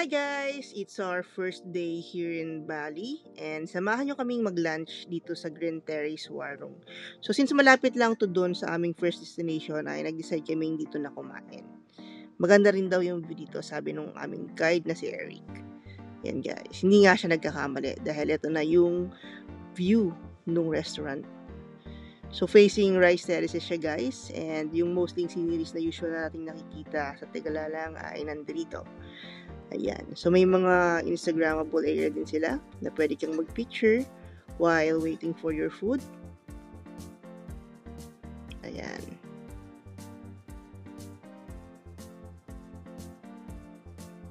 Hi guys! It's our first day here in Bali and samahan nyo kaming mag-lunch dito sa Green Terrace Warung. So since malapit lang to doon sa aming first destination ay nag-decide kaming dito na kumain. Maganda rin daw yung view dito, sabi nung aming guide na si Eric. Yan guys, hindi nga siya nagkakamali dahil ito na yung view ng restaurant. So facing rice terraces siya guys, and yung mostly sceneries na usual nating nakikita sa Tegalalang ay nandito. Ayan. So, may mga Instagrammable area din sila na pwede kang mag-picture while waiting for your food. Ayan.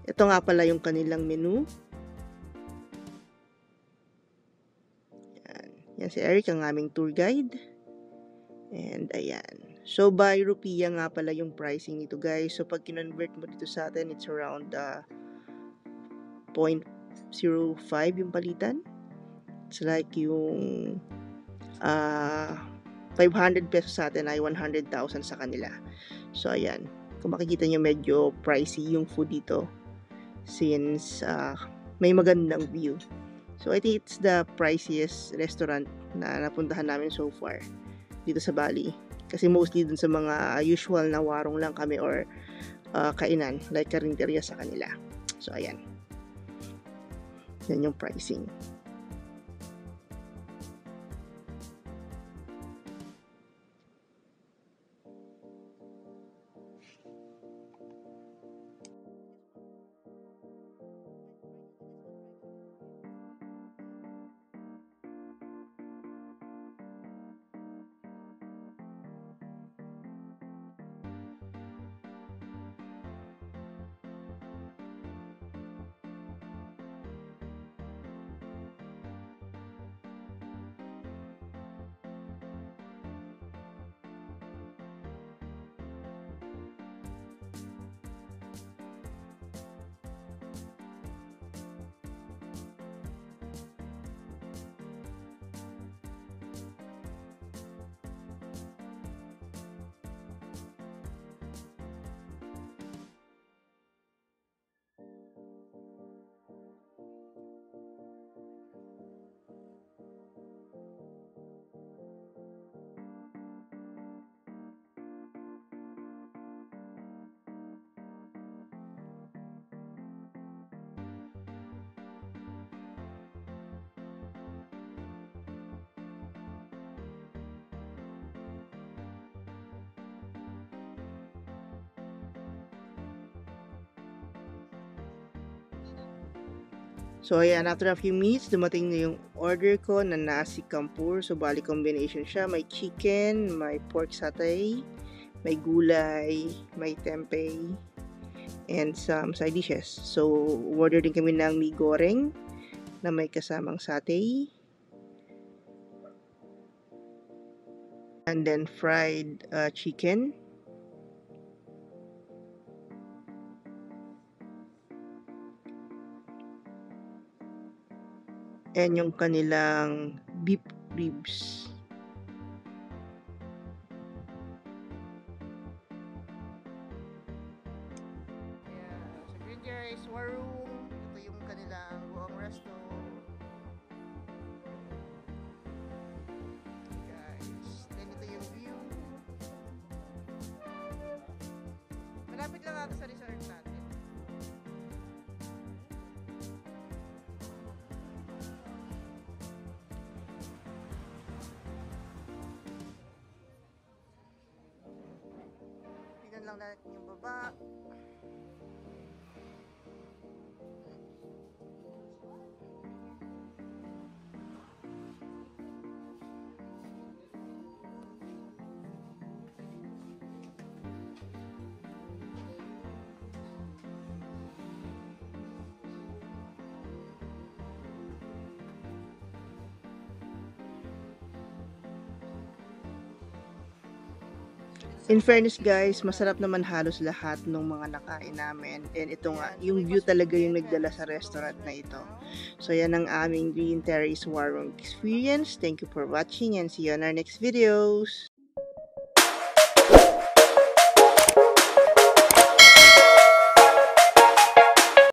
Ito nga pala yung kanilang menu. Ayan. Yan si Eric, ang aming tour guide. And ayan. So, by rupiah nga pala yung pricing nito guys. So, pag kinonvert mo dito sa atin, it's around 0.05 yung palitan. It's like yung 500 pesos sa atin ay 100,000 sa kanila. So ayan, kung makikita nyo medyo pricey yung food dito since may magandang view. So I think it's the priciest restaurant na napuntahan namin so far dito sa Bali. Kasi mostly dun sa mga usual na warung lang kami or kainan like karinderya sa kanila. So ayan. Yan yung pricing. So, ayan, after a few minutes, dumating na yung order ko na nasi campur. So, bali combination siya. May chicken, may pork satay, may gulay, may tempeh, and some side dishes. So, order din kami ng mee goreng na may kasamang satay. And then fried chicken. And yung kanilang beef ribs. Yeah, so Green Terrace Warung. Ito yung kanilang buong resto. Guys, then ito yung view. Malapit lang ata sa resort natin. Lang natin yung baba. In fairness guys, masarap naman halos lahat ng mga nakain namin. And ito nga, yung view talaga yung nagdala sa restaurant na ito. So yan ang aming Green Terrace Warung experience. Thank you for watching and see you on our next videos.